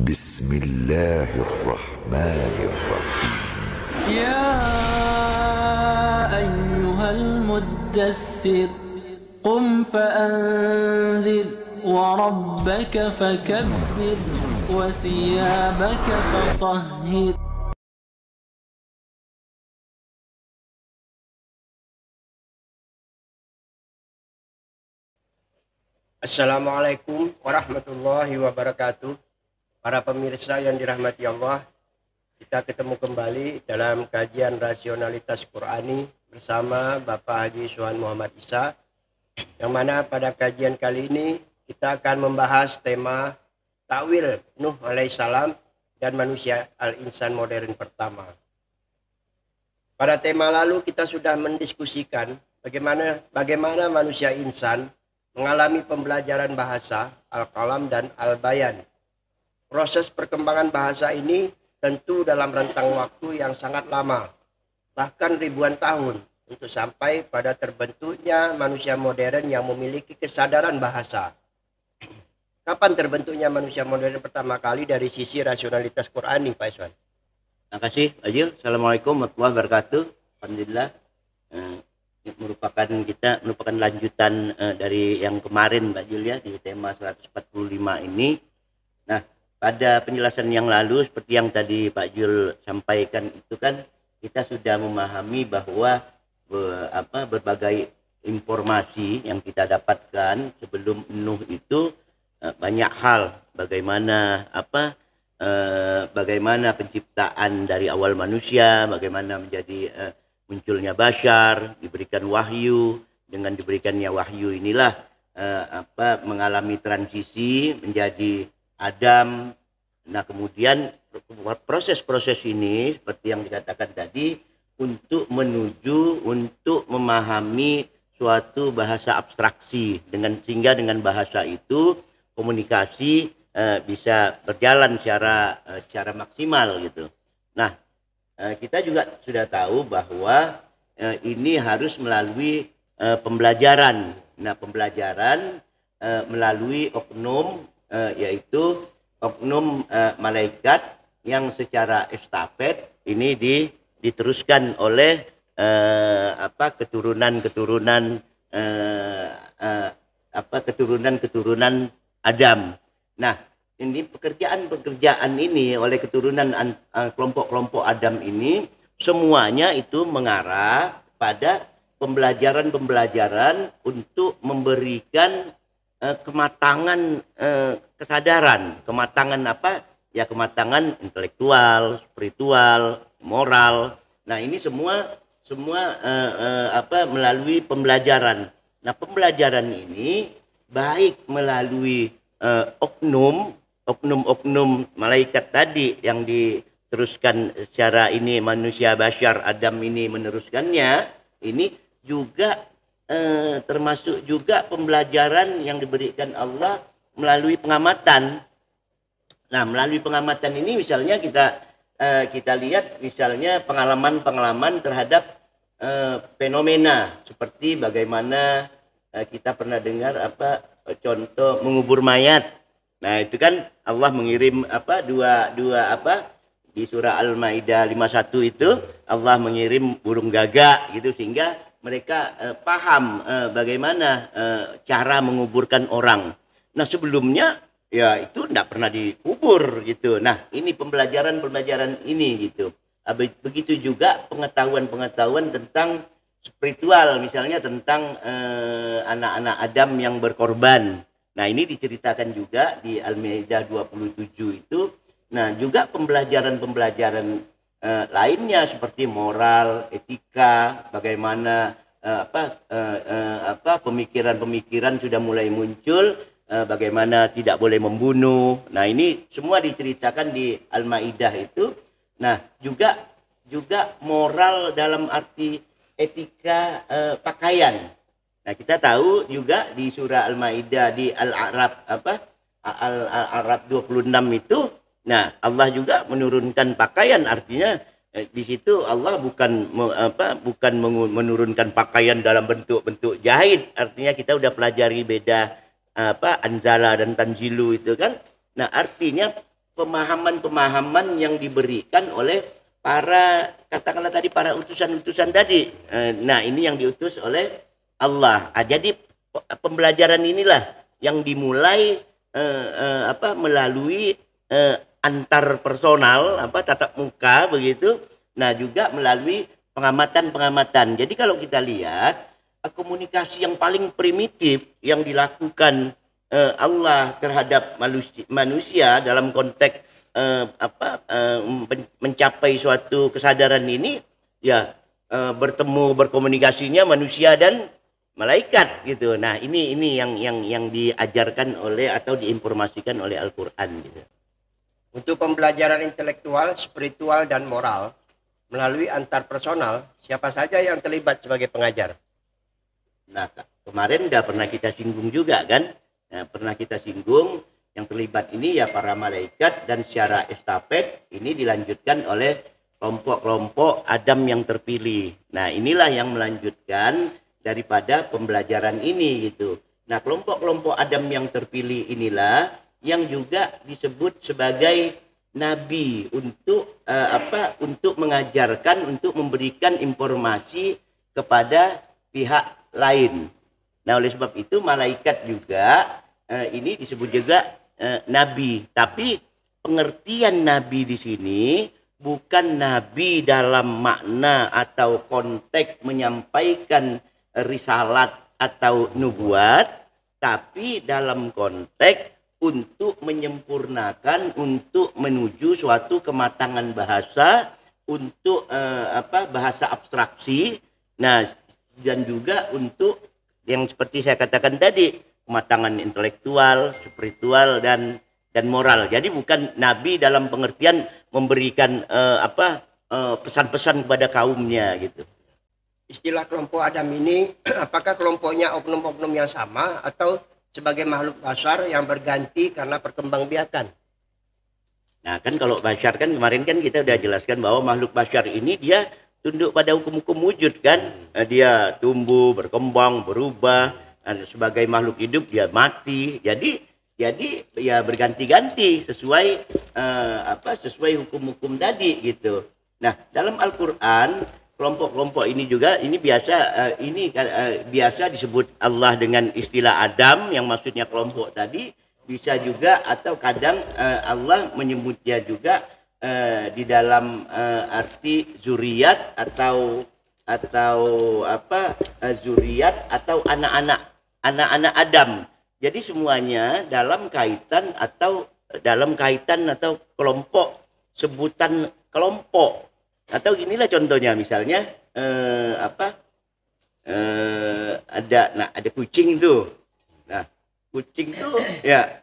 بسم الله الرحمن الرحيم يا أيها المدثر قم فأنذر وربك فكبر وثيابك فطهر. Assalamualaikum warahmatullahi wabarakatuh. Para pemirsa yang dirahmati Allah, kita ketemu kembali dalam kajian rasionalitas Qurani bersama Bapak Haji Suhan Muhammad Isa, yang mana pada kajian kali ini kita akan membahas tema takwil Nuh alaihissalam dan manusia al-insan modern pertama. Pada tema lalu kita sudah mendiskusikan bagaimana manusia insan mengalami pembelajaran bahasa, al-kalam dan al-bayan. Proses perkembangan bahasa ini tentu dalam rentang waktu yang sangat lama, bahkan ribuan tahun, untuk sampai pada terbentuknya manusia modern yang memiliki kesadaran bahasa. Kapan terbentuknya manusia modern pertama kali dari sisi rasionalitas Qurani, Pak Iswan? Terima kasih, Ajil. Assalamualaikum warahmatullahi wabarakatuh. Alhamdulillah. Merupakan lanjutan dari yang kemarin, Mbak Julia, di tema 145 ini. Nah, pada penjelasan yang lalu seperti yang tadi Pak Jul sampaikan itu kan kita sudah memahami bahwa berbagai informasi yang kita dapatkan sebelum Nuh itu banyak hal, bagaimana penciptaan dari awal manusia, bagaimana menjadi munculnya Bashar, diberikan wahyu. Dengan diberikannya wahyu inilah mengalami transisi menjadi Adam. Nah, kemudian proses-proses ini seperti yang dikatakan tadi untuk memahami suatu bahasa abstraksi, sehingga dengan bahasa itu komunikasi bisa berjalan secara maksimal gitu. Nah, kita juga sudah tahu bahwa ini harus melalui pembelajaran. Nah, pembelajaran melalui oknum, yaitu oknum malaikat yang secara estafet ini diteruskan oleh keturunan Adam. Nah, ini pekerjaan ini oleh keturunan kelompok-kelompok Adam ini semuanya itu mengarah pada pembelajaran untuk memberikan kematangan kesadaran, kematangan kematangan intelektual, spiritual, moral. Nah, ini semua melalui pembelajaran. Nah, pembelajaran ini baik melalui oknum malaikat tadi yang diteruskan secara ini, manusia Bashar Adam ini meneruskannya, ini juga termasuk juga pembelajaran yang diberikan Allah melalui pengamatan. Nah, melalui pengamatan ini misalnya kita lihat misalnya pengalaman terhadap fenomena seperti bagaimana kita pernah dengar contoh mengubur mayat. Nah, itu kan Allah mengirim di surah Al-Maidah 51 itu Allah mengirim burung gagak gitu, sehingga mereka paham bagaimana cara menguburkan orang. Nah, sebelumnya ya itu tidak pernah dikubur gitu. Nah, ini pembelajaran ini gitu. Begitu juga pengetahuan tentang spiritual, misalnya tentang anak-anak Adam yang berkorban. Nah, ini diceritakan juga di Al-Maidah 27 itu. Nah, juga pembelajaran lainnya seperti moral, etika, bagaimana pemikiran sudah mulai muncul, bagaimana tidak boleh membunuh. Nah, ini semua diceritakan di Al-Maidah itu. Nah, juga moral dalam arti etika pakaian. Nah, kita tahu juga di surah Al-Maidah di Al-A'raf 26 itu, nah, Allah juga menurunkan pakaian, artinya di situ Allah bukan menurunkan pakaian dalam bentuk jahit. Artinya kita udah pelajari beda anzala dan tanzilu itu kan. Nah, artinya pemahaman-pemahaman yang diberikan oleh para, katakanlah tadi, para utusan-utusan tadi. Nah, ini yang diutus oleh Allah. Jadi pembelajaran inilah yang dimulai melalui antar personal, tatap muka begitu. Nah, juga melalui pengamatan-pengamatan. Jadi kalau kita lihat komunikasi yang paling primitif yang dilakukan Allah terhadap manusia dalam konteks mencapai suatu kesadaran ini, ya bertemu, berkomunikasinya manusia dan malaikat gitu. Nah, ini yang diajarkan oleh atau diinformasikan oleh Al-Qur'an gitu. Untuk pembelajaran intelektual, spiritual, dan moral melalui antar personal, siapa saja yang terlibat sebagai pengajar? Nah, kemarin udah pernah kita singgung juga kan? Nah, pernah kita singgung yang terlibat ini ya para malaikat, dan secara estafet ini dilanjutkan oleh kelompok-kelompok Adam yang terpilih. Nah, inilah yang melanjutkan daripada pembelajaran ini gitu. Nah, kelompok-kelompok Adam yang terpilih inilah yang juga disebut sebagai nabi untuk untuk mengajarkan, untuk memberikan informasi kepada pihak lain. Nah, oleh sebab itu malaikat juga ini disebut juga nabi. Tapi pengertian nabi di sini bukan nabi dalam makna atau konteks menyampaikan risalat atau nubuat, tapi dalam konteks untuk menyempurnakan, untuk menuju suatu kematangan bahasa, untuk bahasa abstraksi. Nah, dan juga untuk yang seperti saya katakan tadi, kematangan intelektual, spiritual, dan moral. Jadi bukan nabi dalam pengertian memberikan pesan-pesan kepada kaumnya gitu. Istilah kelompok Adam ini, apakah kelompoknya oknum-oknum yang sama atau sebagai makhluk basar yang berganti karena perkembangbiakan? Nah, kan kalau basar kan kemarin kan kita udah jelaskan bahwa makhluk basar ini dia tunduk pada hukum-hukum wujud kan. Dia tumbuh, berkembang, berubah. Sebagai makhluk hidup dia mati. Jadi ya berganti-ganti sesuai sesuai hukum-hukum tadi gitu. Nah, dalam Al-Qur'an kelompok-kelompok ini juga ini biasa disebut Allah dengan istilah Adam, yang maksudnya kelompok tadi. Bisa juga atau kadang Allah menyebutnya juga di dalam arti zuriat atau zuriat atau anak-anak Adam. Jadi semuanya dalam kaitan atau kelompok, sebutan kelompok. Atau inilah contohnya, misalnya ada kucing tuh. Nah, kucing tuh ya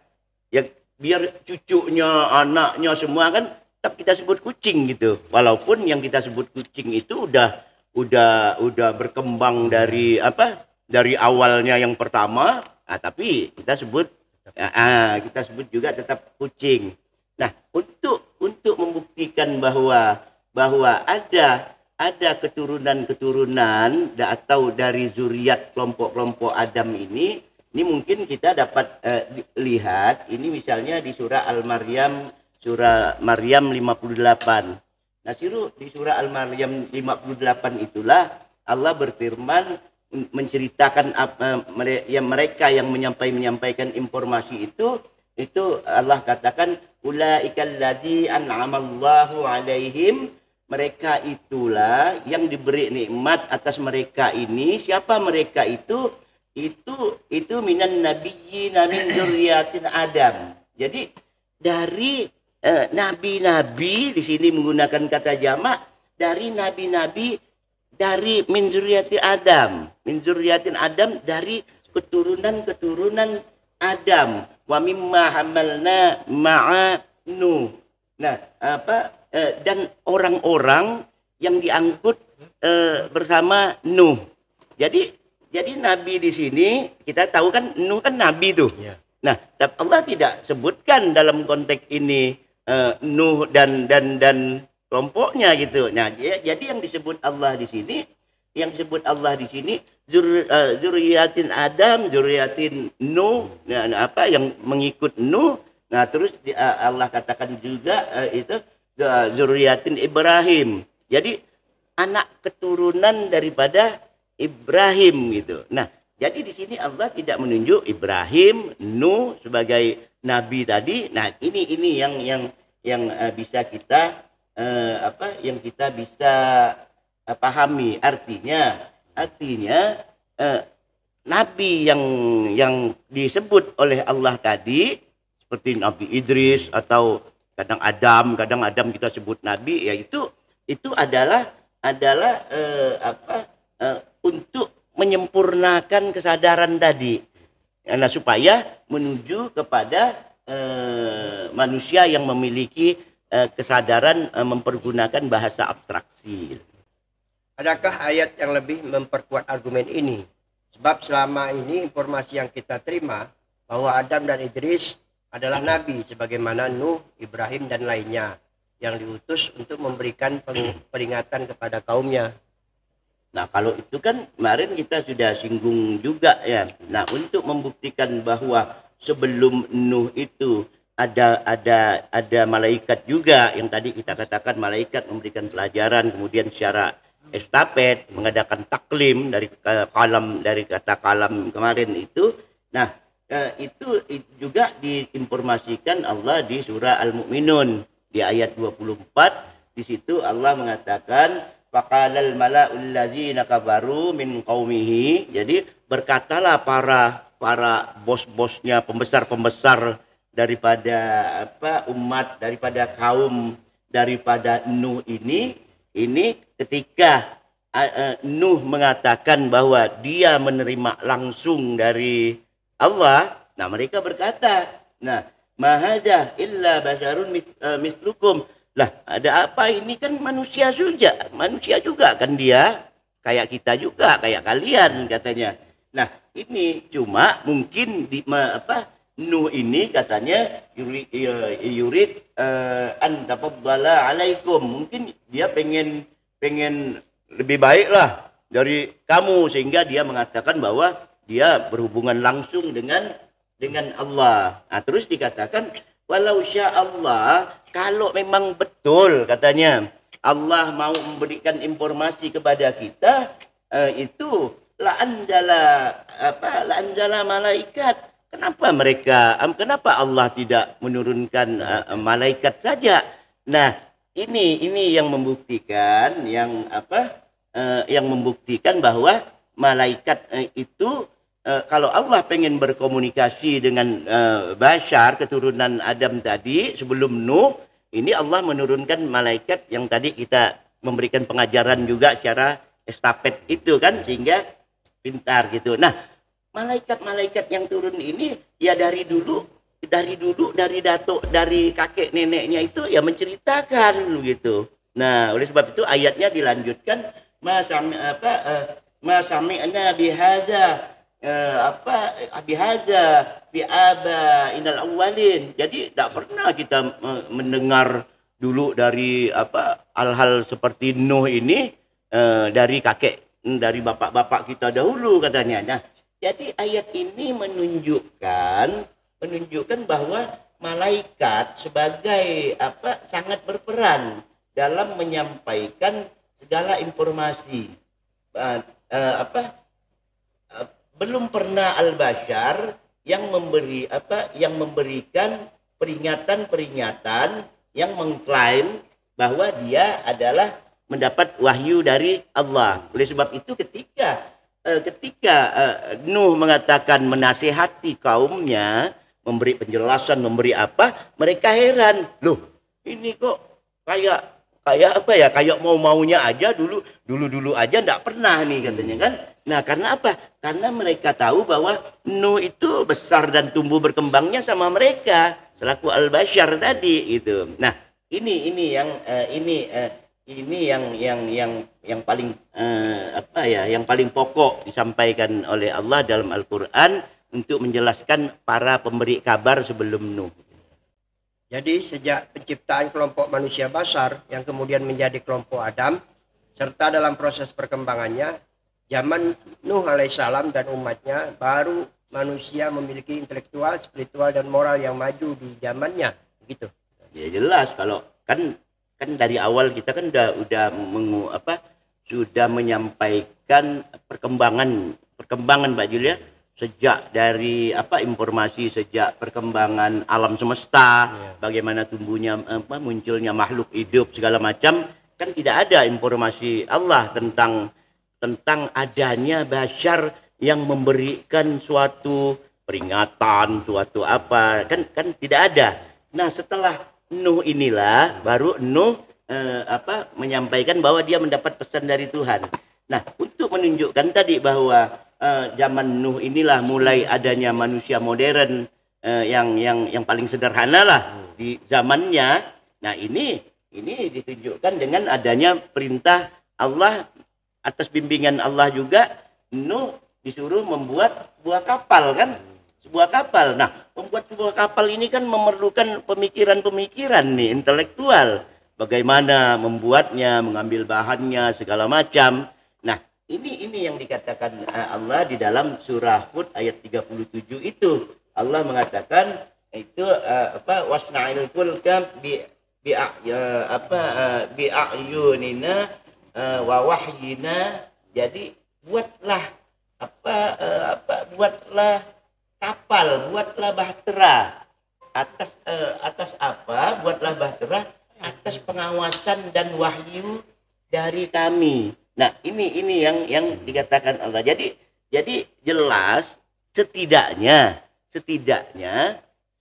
biar cucunya, anaknya semua kan tetap kita sebut kucing gitu. Walaupun yang kita sebut kucing itu udah berkembang dari awalnya yang pertama, tapi kita sebut juga tetap kucing. Nah, untuk membuktikan bahwa ada keturunan atau dari zuriat kelompok-kelompok Adam ini mungkin kita dapat lihat ini misalnya di surah Al-Maryam, surah Maryam 58. Nah, di surah Al-Maryam 58 itulah Allah berfirman menceritakan mereka yang menyampaikan informasi itu Allah katakan ulaikal ladzi an'amallahu alaihim, mereka itulah yang diberi nikmat atas mereka ini. Siapa mereka itu? Itu minan nabiyyin min dzurriyyatin Adam. Jadi dari nabi-nabi, di sini menggunakan kata jamak, dari nabi-nabi dari min dzurriyyatin Adam. Min dzurriyyatin Adam, dari keturunan Adam. Wa mimma hamalna ma'a Nuh. Nah, dan orang-orang yang diangkut bersama Nuh. Jadi nabi di sini kita tahu kan Nuh kan nabi tuh. Yeah. Nah, Allah tidak sebutkan dalam konteks ini Nuh dan kelompoknya gitu. Nah, jadi yang disebut Allah di sini, zuriyatin Adam, zuriyatin Nuh, yang mengikut Nuh. Nah, terus Allah katakan juga itu zuriyatin Ibrahim. Jadi anak keturunan daripada Ibrahim gitu. Nah, jadi di sini Allah tidak menunjuk Ibrahim, Nuh sebagai nabi tadi. Nah, ini yang bisa kita yang kita bisa pahami. Artinya nabi yang disebut oleh Allah tadi seperti Nabi Idris atau kadang Adam kita sebut nabi, yaitu itu adalah untuk menyempurnakan kesadaran tadi, karena supaya menuju kepada manusia yang memiliki kesadaran mempergunakan bahasa abstraksi. Adakah ayat yang lebih memperkuat argumen ini? Sebab selama ini informasi yang kita terima bahwa Adam dan Idris adalah nabi sebagaimana Nuh, Ibrahim dan lainnya yang diutus untuk memberikan peringatan kepada kaumnya. Nah, kalau itu kan kemarin kita sudah singgung juga ya. Nah, untuk membuktikan bahwa sebelum Nuh itu ada malaikat juga yang tadi kita katakan malaikat memberikan pelajaran, kemudian secara estafet mengadakan taklim dari kata kalam kemarin itu. Nah, itu juga diinformasikan Allah di surah Al-Mu'minun di ayat 24. Di situ Allah mengatakan faqalal mala'ul ladzina kafaru min qaumihi. Jadi berkatalah para bos-bosnya, pembesar-pembesar daripada umat, daripada kaum daripada Nuh ini ketika Nuh mengatakan bahwa dia menerima langsung dari Allah. Nah, mereka berkata, nah, mahadha illa basyarun mislukum. Lah, ada apa, ini kan manusia juga kan dia, kayak kita juga, kayak kalian katanya. Nah, ini cuma mungkin Nuh ini katanya yurid an tafaddala alaikum. Mungkin dia pengen lebih baik lah dari kamu, sehingga dia mengatakan bahwa dia berhubungan langsung dengan Allah. Nah, terus dikatakan walau sya Allah, kalau memang betul katanya Allah mau memberikan informasi kepada kita, itu la anjala malaikat. Kenapa Allah tidak menurunkan malaikat saja? Nah, ini yang membuktikan bahwa malaikat itu kalau Allah pengen berkomunikasi dengan Bashar, keturunan Adam tadi sebelum Nuh, ini Allah menurunkan malaikat yang tadi kita memberikan pengajaran juga secara estafet itu kan, sehingga pintar gitu. Nah, malaikat-malaikat yang turun ini ya dari kakek neneknya itu ya menceritakan gitu. Nah, oleh sebab itu ayatnya dilanjutkan ma sami'na bihadza biaba inal awwalin. Jadi tidak pernah kita mendengar dulu dari hal-hal seperti Nuh ini dari bapak-bapak kita dahulu katanya. Nah, jadi ayat ini menunjukkan bahwa malaikat sebagai sangat berperan dalam menyampaikan segala informasi. Belum pernah al-bashar yang memberikan peringatan yang mengklaim bahwa dia adalah mendapat wahyu dari Allah. Oleh sebab itu ketika Nuh mengatakan menasihati kaumnya, memberi penjelasan, memberi mereka heran. Loh, ini kok kayak maunya aja dulu aja enggak pernah nih katanya kan. Nah, karena apa? Karena mereka tahu bahwa Nuh itu besar dan tumbuh berkembangnya sama mereka selaku al-bashar tadi gitu. Nah, ini yang paling yang paling pokok disampaikan oleh Allah dalam Al-Qur'an untuk menjelaskan para pemberi kabar sebelum Nuh. Jadi sejak penciptaan kelompok manusia Bashar yang kemudian menjadi kelompok Adam, serta dalam proses perkembangannya, zaman Nuh alaihissalam dan umatnya baru manusia memiliki intelektual, spiritual dan moral yang maju di zamannya, gitu. Ya jelas kalau kan dari awal kita kan sudah menyampaikan perkembangan Pak Jul ya, sejak dari informasi sejak perkembangan alam semesta, bagaimana tumbuhnya munculnya makhluk hidup segala macam, kan tidak ada informasi Allah tentang adanya basyar yang memberikan suatu peringatan, suatu apa, kan tidak ada. Nah, setelah Nuh inilah baru Nuh menyampaikan bahwa dia mendapat pesan dari Tuhan. Nah, untuk menunjukkan tadi bahwa zaman Nuh inilah mulai adanya manusia modern yang paling sederhana lah di zamannya. Nah, ini ditunjukkan dengan adanya perintah Allah atas bimbingan Allah juga. Nuh disuruh membuat sebuah kapal kan, sebuah kapal. Nah, membuat sebuah kapal ini kan memerlukan pemikiran nih intelektual. Bagaimana membuatnya, mengambil bahannya segala macam. Nah, ini yang dikatakan Allah di dalam surah Hud ayat 37 itu. Allah mengatakan itu wasna'il fulka bi'ayunina wa wahyina. Jadi buatlah buatlah kapal, buatlah bahtera atas apa? Buatlah bahtera atas pengawasan dan wahyu dari kami. Nah, ini yang dikatakan Allah. Jadi jelas setidaknya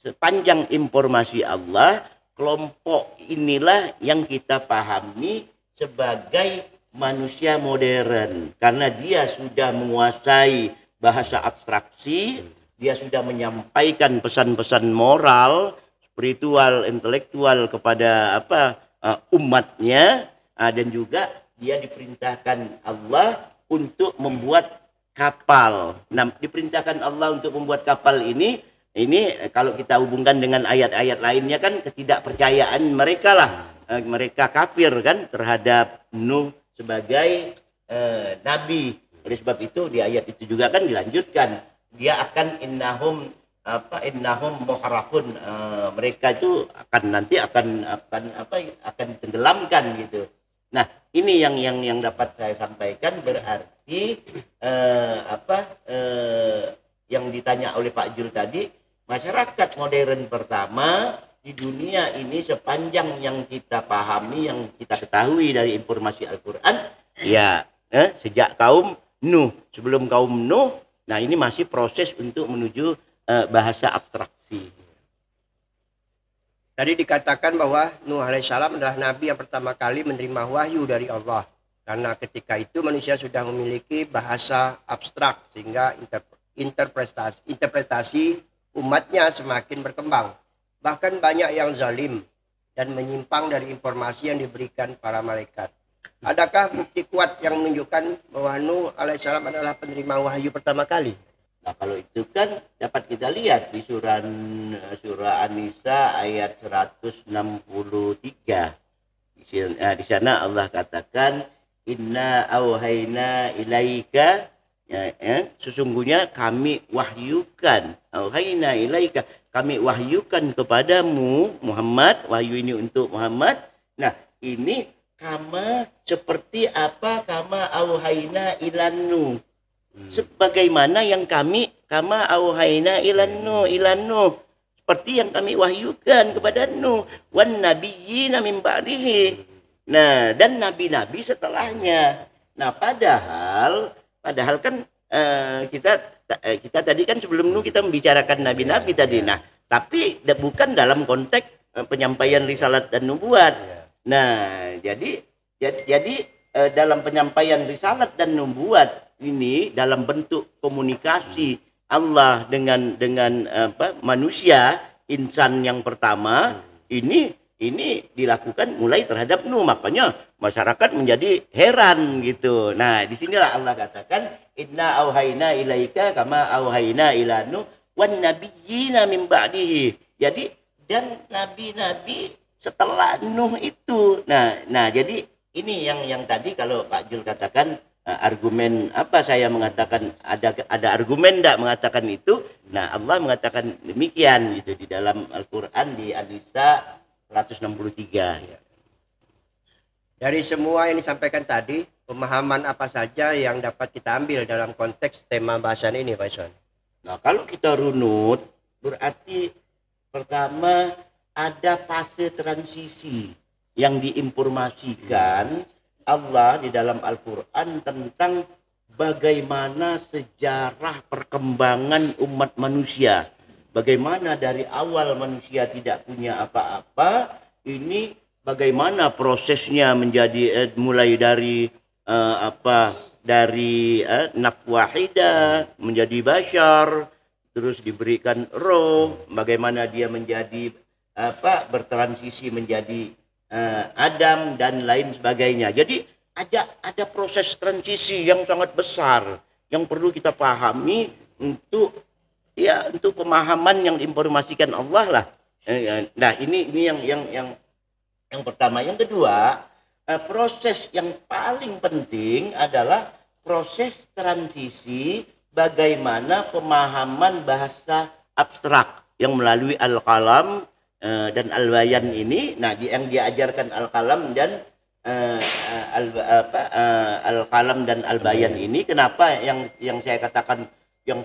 sepanjang informasi Allah, kelompok inilah yang kita pahami sebagai manusia modern, karena dia sudah menguasai bahasa abstraksi, dia sudah menyampaikan pesan-pesan moral, spiritual, intelektual kepada umatnya, dan juga dia diperintahkan Allah untuk membuat kapal. Nah, diperintahkan Allah untuk membuat kapal ini kalau kita hubungkan dengan ayat-ayat lainnya kan ketidakpercayaan mereka lah, mereka kafir kan terhadap Nuh sebagai nabi. Oleh sebab itu di ayat itu juga kan dilanjutkan, dia akan innahum muharraqun, mereka itu akan tenggelamkan gitu. Nah, ini yang dapat saya sampaikan, berarti yang ditanya oleh Pak Jul tadi, masyarakat modern pertama di dunia ini sepanjang yang kita pahami, yang kita ketahui dari informasi Al-Quran, ya sejak kaum Nuh, sebelum kaum Nuh, nah ini masih proses untuk menuju bahasa abstraksi. Tadi dikatakan bahwa Nuh alaihissalam adalah nabi yang pertama kali menerima wahyu dari Allah. Karena ketika itu manusia sudah memiliki bahasa abstrak, sehingga interpretasi umatnya semakin berkembang. Bahkan banyak yang zalim dan menyimpang dari informasi yang diberikan para malaikat. Adakah bukti kuat yang menunjukkan bahwa Nuh alaihissalam adalah penerima wahyu pertama kali? Nah, kalau itu kan dapat kita lihat di surah An-Nisa ayat 163. Di sana Allah katakan, inna auhayna ilaika, sesungguhnya kami wahyukan, auhayna ilaika, kami wahyukan kepadamu Muhammad, wahyu ini untuk Muhammad. Nah, ini kama seperti apa kama auhayna ilannu, sebagaimana yang kama auhayna ilannu, seperti yang kami wahyukan kepada Nuh, wan nabiyyina min ba'dihi. Nah, dan nabi-nabi setelahnya. Nah, padahal kan kita tadi kan sebelum Nuh kita membicarakan nabi-nabi tadi. Nah, tapi bukan dalam konteks penyampaian risalat dan nubuat. Nah, jadi dalam penyampaian risalat dan nubuat ini dalam bentuk komunikasi Allah dengan manusia, insan yang pertama, ini dilakukan mulai terhadap Nuh. Makanya masyarakat menjadi heran gitu. Nah, disinilah Allah katakan, inna auhayna ilaika kama auhayna ila Nuh wan nabiyyina min ba'dihi. Jadi dan nabi-nabi setelah Nuh itu. Nah, jadi ini yang tadi kalau Pak Jul katakan argumen apa saya mengatakan ada argumen enggak mengatakan itu? Nah, Allah mengatakan demikian gitu di dalam Al-Qur'an di An-Nisa 163. Ya. Dari semua yang disampaikan tadi, pemahaman apa saja yang dapat kita ambil dalam konteks tema bahasan ini, Pak Iswan? Nah, kalau kita runut, berarti pertama ada fase transisi yang diinformasikan Allah di dalam Al-Quran tentang bagaimana sejarah perkembangan umat manusia. Bagaimana dari awal manusia tidak punya apa-apa, ini bagaimana prosesnya menjadi mulai dari nafs wahidah menjadi bashar, terus diberikan roh, bagaimana dia menjadi bertransisi menjadi Adam dan lain sebagainya. Jadi ada proses transisi yang sangat besar yang perlu kita pahami untuk pemahaman yang diinformasikan Allah lah. Nah, ini yang pertama. Yang kedua, proses yang paling penting adalah proses transisi bagaimana pemahaman bahasa abstrak yang melalui Al-Qalam dan Al-Bayan ini. Nah, yang diajarkan Al-Qalam dan Al-Qalam dan Al-Bayan ini, kenapa yang saya katakan yang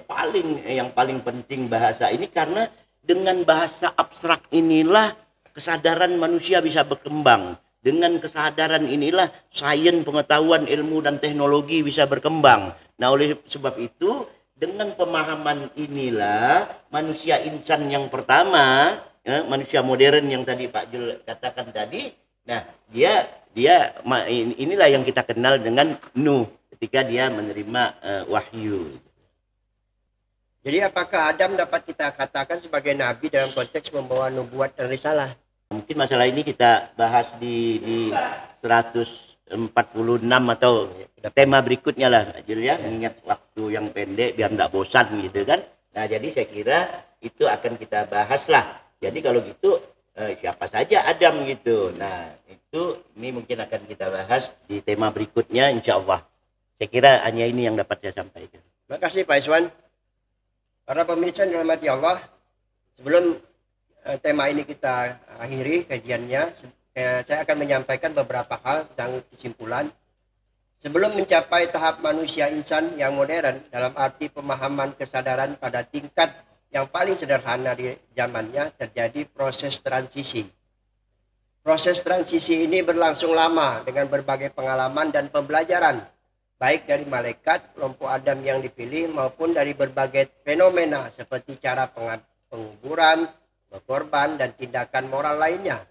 paling penting bahasa ini, karena dengan bahasa abstrak inilah kesadaran manusia bisa berkembang. Dengan kesadaran inilah sains, pengetahuan, ilmu dan teknologi bisa berkembang. Nah, oleh sebab itu dengan pemahaman inilah manusia insan yang pertama, manusia modern yang tadi Pak Jul katakan tadi. Nah, inilah yang kita kenal dengan Nuh ketika dia menerima wahyu. Jadi apakah Adam dapat kita katakan sebagai nabi dalam konteks membawa nubuat dan risalah? Mungkin masalah ini kita bahas di 146 atau tema berikutnya lah, Pak Jul ya. Mengingat waktu yang pendek biar tidak bosan gitu kan. Nah, jadi saya kira itu akan kita bahas lah. Jadi kalau gitu siapa saja Adam gitu. Nah, ini mungkin akan kita bahas di tema berikutnya insya Allah. Saya kira hanya ini yang dapat saya sampaikan. Terima kasih Pak Iswan. Para pemirsa yang dirahmati Allah, sebelum tema ini kita akhiri kajiannya, saya akan menyampaikan beberapa hal tentang kesimpulan. Sebelum mencapai tahap manusia insan yang modern dalam arti pemahaman kesadaran pada tingkat yang paling sederhana di zamannya, terjadi proses transisi. Proses transisi ini berlangsung lama dengan berbagai pengalaman dan pembelajaran, baik dari malaikat, kelompok Adam yang dipilih, maupun dari berbagai fenomena seperti cara penguburan, berkorban, dan tindakan moral lainnya.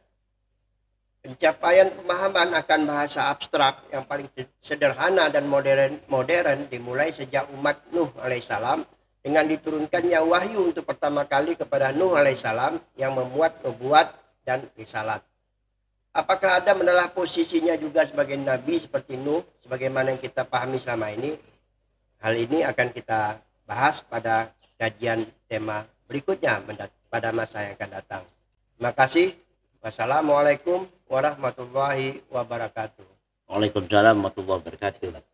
Pencapaian pemahaman akan bahasa abstrak yang paling sederhana dan modern dimulai sejak umat Nuh alaihissalam dengan diturunkannya wahyu untuk pertama kali kepada Nuh alaihissalam yang memuat nubuat dan risalat. Apakah Adam adalah posisinya juga sebagai nabi seperti Nuh sebagaimana yang kita pahami selama ini? Hal ini akan kita bahas pada kajian tema berikutnya pada masa yang akan datang. Terima kasih. Wassalamualaikum warahmatullahi wabarakatuh. Waalaikumsalam warahmatullahi wabarakatuh.